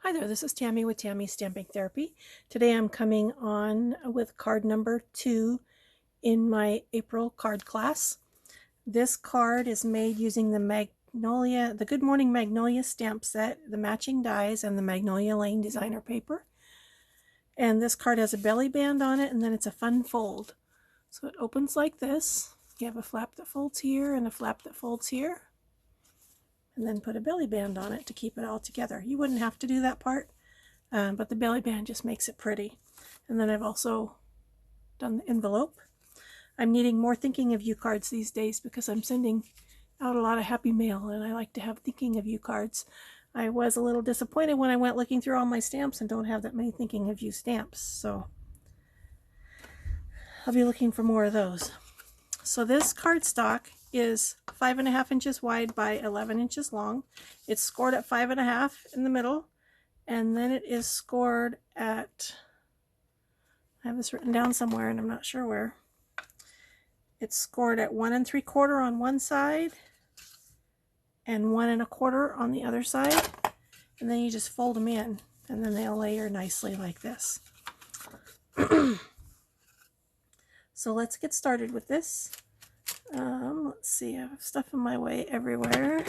Hi there, this is Tammy with Tammy's Stamping Therapy. Today I'm coming on with card number 2 in my April card class. This card is made using the Good Morning Magnolia stamp set, the matching dies, and the Magnolia Lane designer paper. And this card has a belly band on it, and then it's a fun fold. So it opens like this. You have a flap that folds here and a flap that folds here. And then put a belly band on it to keep it all together. You wouldn't have to do that part. But the belly band just makes it pretty. And then I've also done the envelope. I'm needing more thinking of you cards these days because I'm sending out a lot of happy mail and I like to have thinking of you cards. I was a little disappointed when I went looking through all my stamps and don't have that many thinking of you stamps, so I'll be looking for more of those. So this cardstock is 5.5 inches wide by 11 inches long. It's scored at 5.5 in the middle. And then it is scored at, I have this written down somewhere and I'm not sure where. It's scored at 1 3/4 on one side and 1 1/4 on the other side. And then you just fold them in and then they'll layer nicely like this. So let's get started with this. Let's see, I have stuff in my way everywhere.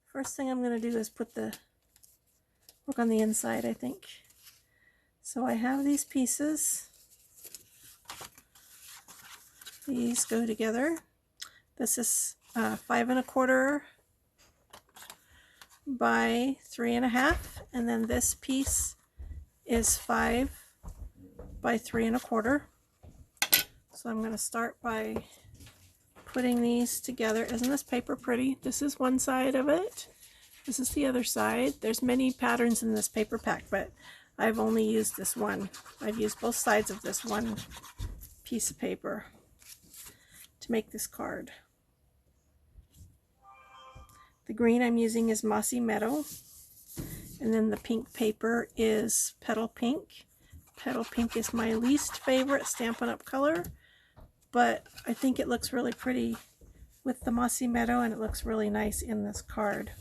First thing I'm going to do is work on the inside, I think. So I have these pieces. These go together. This is 5 1/4 by 3.5, and then this piece is 5 by 3 1/4. So I'm going to start by putting these together. Isn't this paper pretty? This is one side of it. This is the other side. There's many patterns in this paper pack, but I've only used this one. I've used both sides of this one piece of paper to make this card. The green I'm using is Mossy Meadow, and then the pink paper is Petal Pink. Petal Pink is my least favorite Stampin' Up! Color, but I think it looks really pretty with the Mossy Meadow, and it looks really nice in this card.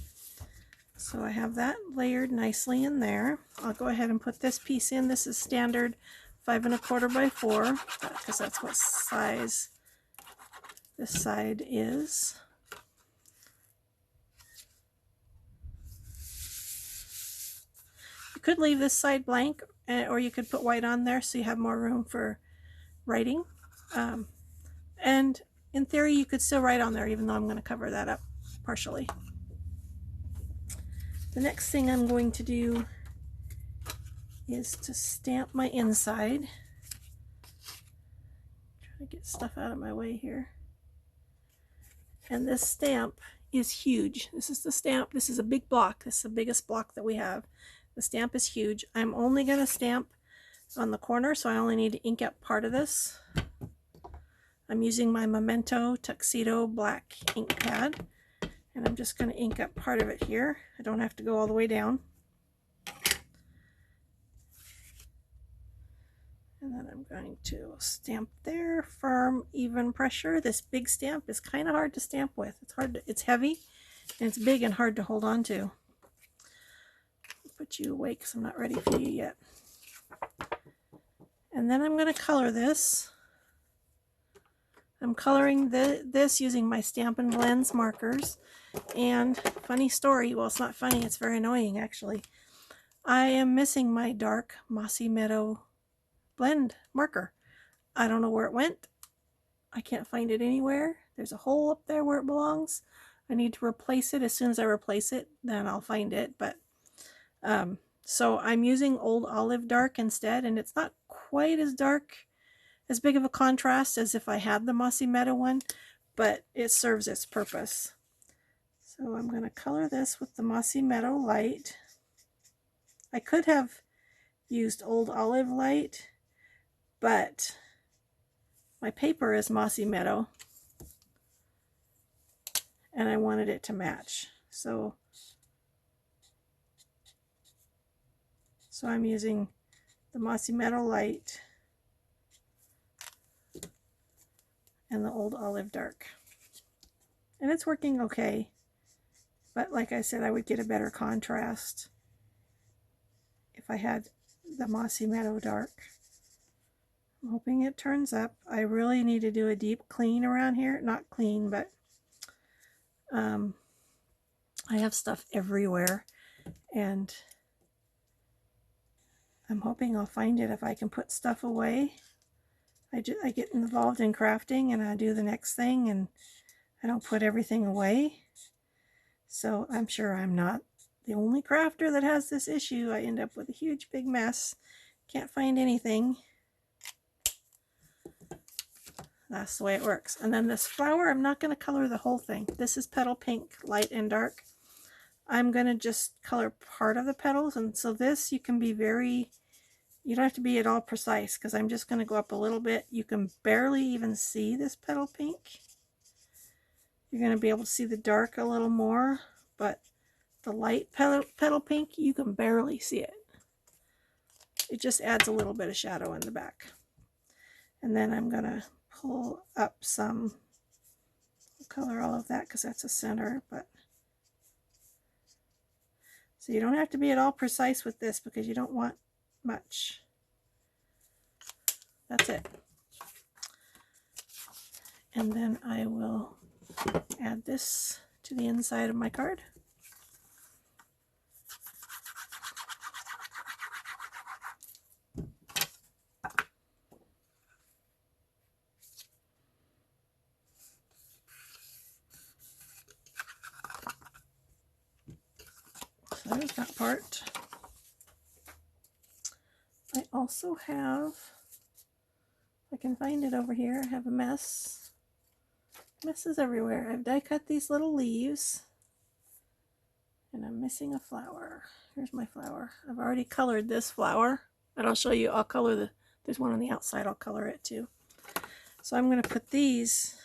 So I have that layered nicely in there. I'll go ahead and put this piece in. This is standard 5 1/4 by 4, because that's what size this side is. You could leave this side blank, or you could put white on there so you have more room for writing. And in theory, you could still write on there, even though I'm going to cover that up partially. The next thing I'm going to do is to stamp my inside. Try to get stuff out of my way here. And this stamp is huge. This is the stamp. This is a big block. This is the biggest block that we have. The stamp is huge. I'm only going to stamp on the corner, so I only need to ink up part of this. I'm using my Memento Tuxedo black ink pad, and I'm just going to ink up part of it here. I don't have to go all the way down. And then I'm going to stamp there, firm, even pressure. This big stamp is kind of hard to stamp with. It's heavy, and it's big and hard to hold on to. I'll put you away because I'm not ready for you yet. And then I'm going to color this. I'm coloring this using my Stampin' Blends markers. And funny story, well, it's not funny, it's very annoying actually. I am missing my dark Mossy Meadow blend marker. I don't know where it went. I can't find it anywhere. There's a hole up there where it belongs. I need to replace it. As soon as I replace it, then I'll find it. But so I'm using Old Olive Dark instead, and it's not quite as dark, as big of a contrast as if I had the Mossy Meadow one, but it serves its purpose. So I'm going to color this with the Mossy Meadow light. I could have used Old Olive light, but my paper is Mossy Meadow, and I wanted it to match. So I'm using the Mossy Meadow light and the Old Olive Dark. And it's working okay, but like I said, I would get a better contrast if I had the Mossy Meadow Dark. I'm hoping it turns up. I really need to do a deep clean around here. Not clean, but I have stuff everywhere, and I'm hoping I'll find it if I can put stuff away. I get involved in crafting and I do the next thing and I don't put everything away. So I'm sure I'm not the only crafter that has this issue. I end up with a huge big mess. Can't find anything. That's the way it works. And then this flower, I'm not going to color the whole thing. This is petal pink, light and dark. I'm going to just color part of the petals. And so this, you can be very, you don't have to be at all precise, because I'm just going to go up a little bit. You can barely even see this petal pink. You're going to be able to see the dark a little more, but the light petal pink, you can barely see it. It just adds a little bit of shadow in the back. And then I'm going to pull up some, color all of that because that's a center, but so you don't have to be at all precise with this because you don't want much. That's it. And then I will add this to the inside of my card. So there's that part. I also have, if I can find it over here, I have a mess. Messes everywhere. I've die cut these little leaves and I'm missing a flower. Here's my flower. I've already colored this flower, and I'll show you. I'll color there's one on the outside. I'll color it too. So I'm going to put these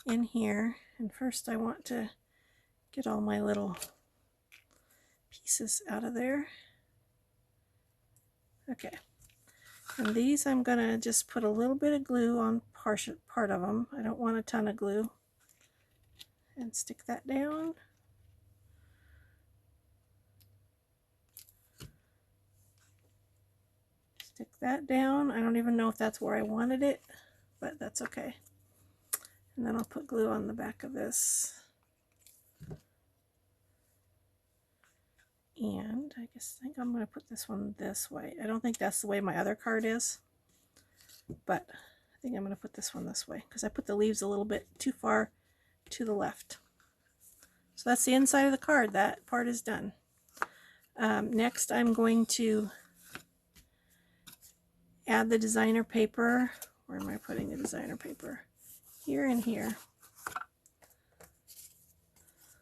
in here, and first I want to get all my little pieces out of there. Okay, and these I'm going to just put a little bit of glue on part of them. I don't want a ton of glue. And stick that down. Stick that down. I don't even know if that's where I wanted it, but that's okay. And then I'll put glue on the back of this. And I think I'm going to put this one this way. I don't think that's the way my other card is, but I think I'm going to put this one this way because I put the leaves a little bit too far to the left. So that's the inside of the card. That part is done. Next I'm going to add the designer paper. Where am I putting the designer paper? Here and here.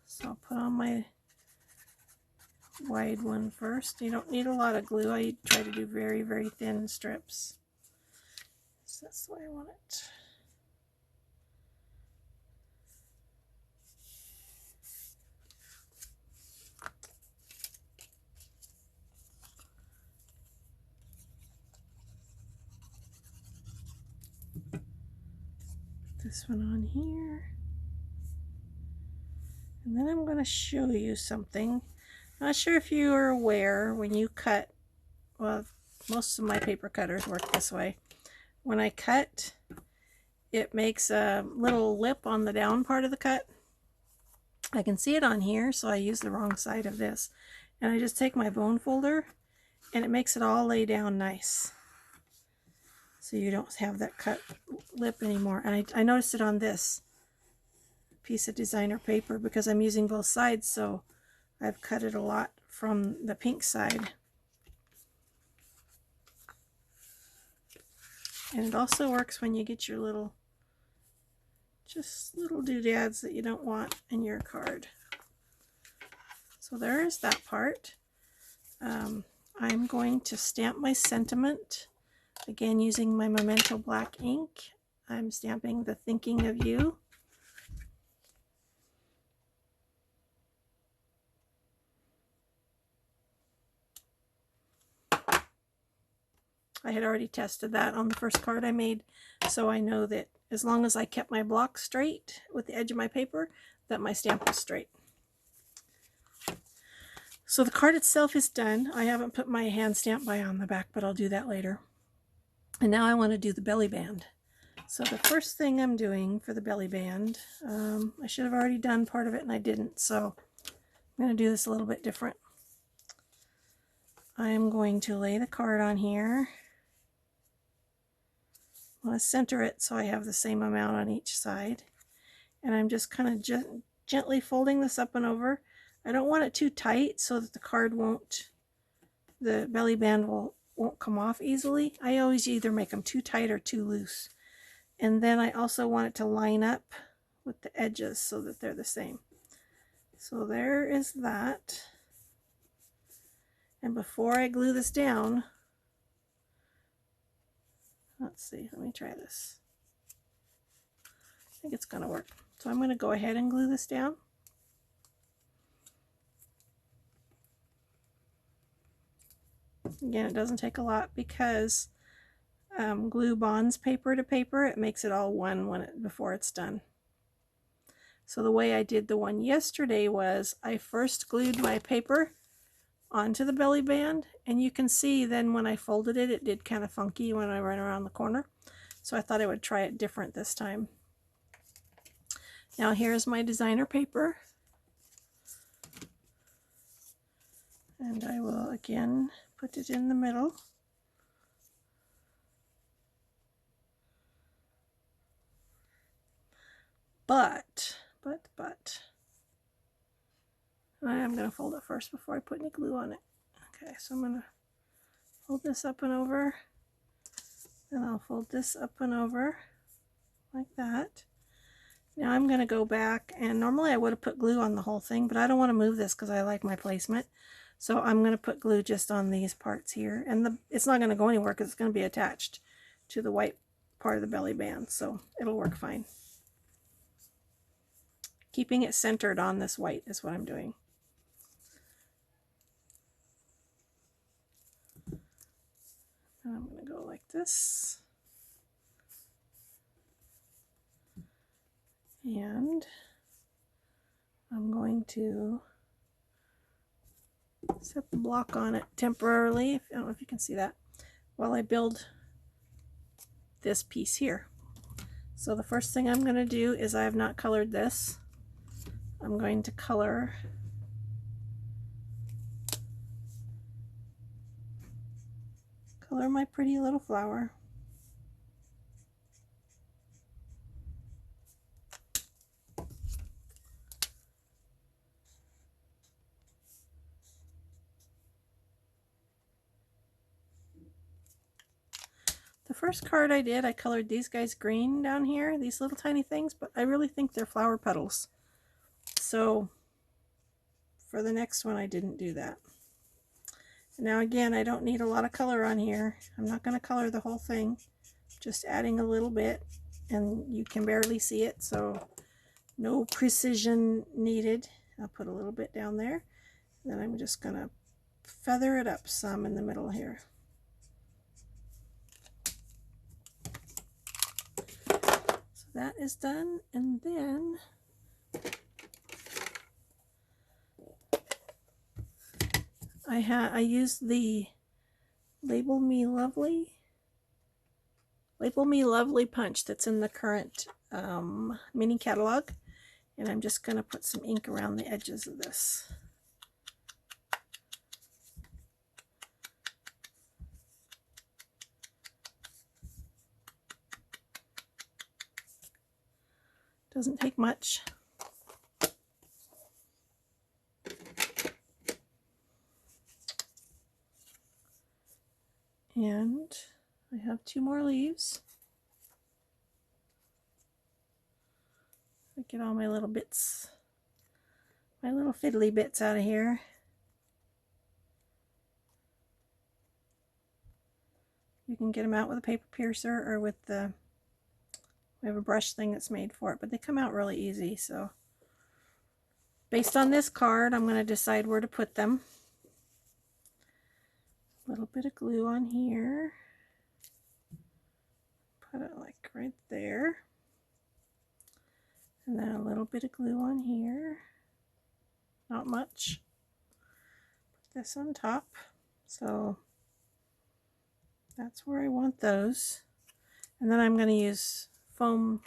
So I'll put on my wide one first. You don't need a lot of glue. I try to do very, very thin strips. So that's the way I want it. This one on here, and then I'm going to show you something. Not sure if you are aware, when you cut, well, most of my paper cutters work this way. When I cut, it makes a little lip on the down part of the cut. I can see it on here, so I use the wrong side of this, and I just take my bone folder and it makes it all lay down nice. So you don't have that cut lip anymore. And I noticed it on this piece of designer paper because I'm using both sides, so I've cut it a lot from the pink side. And it also works when you get your little, just little doodads that you don't want in your card. So there's that part. I'm going to stamp my sentiment. Again, using my Memento black ink, I'm stamping the thinking of you. I had already tested that on the first card I made, so I know that as long as I kept my block straight with the edge of my paper, that my stamp was straight. So the card itself is done. I haven't put my hand stamp by on the back, but I'll do that later. And now I want to do the belly band. So the first thing I'm doing for the belly band, I should have already done part of it and I didn't, so I'm going to do this a little bit different. I'm going to lay the card on here. I want to center it so I have the same amount on each side. And I'm just kind of gently folding this up and over. I don't want it too tight so that the card won't, the belly band won't come off easily. I always either make them too tight or too loose. And then I also want it to line up with the edges so that they're the same. So there is that. And before I glue this down, let's see, let me try this. I think it's going to work. So I'm going to go ahead and glue this down. Again, it doesn't take a lot because glue bonds paper to paper. It makes it all one before it's done. So the way I did the one yesterday was I first glued my paper onto the belly band, and you can see then when I folded it, it did kind of funky when I ran around the corner. So I thought I would try it different this time. Now here's my designer paper. And I will again put it in the middle. But I am going to fold it first before I put any glue on it. Okay, so I'm going to fold this up and over. Then I'll fold this up and over like that. Now I'm going to go back, and normally I would have put glue on the whole thing, but I don't want to move this because I like my placement. So I'm going to put glue just on these parts here. And it's not going to go anywhere because it's going to be attached to the white part of the belly band. So it'll work fine. Keeping it centered on this white is what I'm doing. And I'm going to go like this. And I'm going to set the block on it temporarily. I don't know if you can see that, while I build this piece here. So the first thing I'm going to do is, I have not colored this. I'm going to color my pretty little flower. The first card I did, I colored these guys green down here, these little tiny things, but I really think they're flower petals. So for the next one, I didn't do that. Now again, I don't need a lot of color on here. I'm not going to color the whole thing, just adding a little bit, and you can barely see it, so no precision needed. I'll put a little bit down there. Then I'm just going to feather it up some in the middle here. So that is done, and then I used the Label Me Lovely punch that's in the current mini catalog, and I'm just going to put some ink around the edges of this. Doesn't take much. And I have 2 more leaves. Get all my little bits, my little fiddly bits out of here. You can get them out with a paper piercer or with the, we have a brush thing that's made for it, but they come out really easy. So based on this card, I'm going to decide where to put them. A little bit of glue on here. Put it like right there. And then a little bit of glue on here. Not much. this on top. So that's where I want those. And then I'm going to use foam.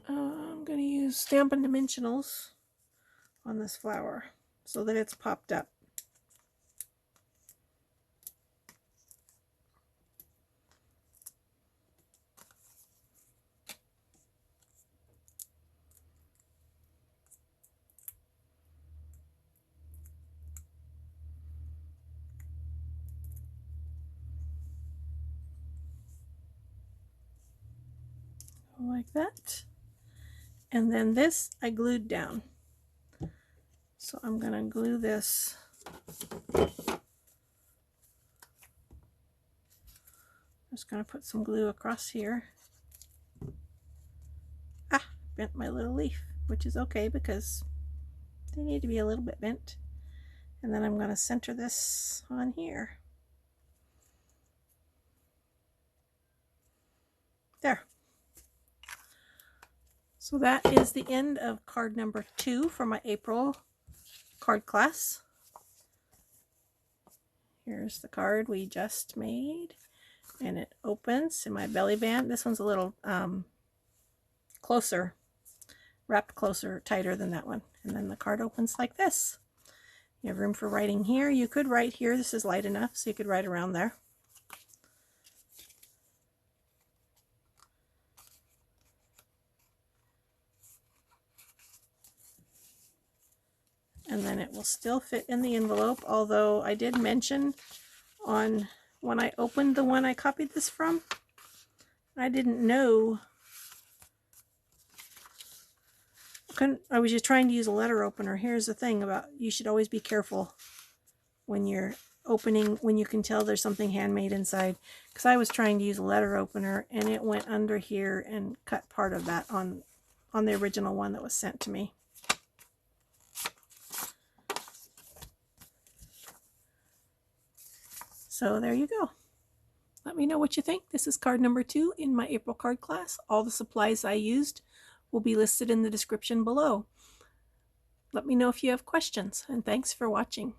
I'm going to use Stampin' Dimensionals on this flower so that it's popped up. Like that. And then this I glued down. So I'm going to glue this just going to put some glue across here. Ah, bent my little leaf, which is okay because they need to be a little bit bent. And then I'm going to center this on here. There. So that is the end of card number 2 for my April card class. Here's the card we just made, and it opens in my belly band. This one's a little closer, wrapped closer, tighter than that one. And then the card opens like this. You have room for writing here. You could write here. This is light enough, so you could write around there. And then it will still fit in the envelope, although I did mention on when I opened the one I copied this from, I didn't know. I was just trying to use a letter opener. Here's the thing about, you should always be careful when you're opening, when you can tell there's something handmade inside. Because I was trying to use a letter opener and it went under here and cut part of that on the original one that was sent to me. So there you go. Let me know what you think. This is card number 2 in my April card class. All the supplies I used will be listed in the description below. Let me know if you have questions, and thanks for watching.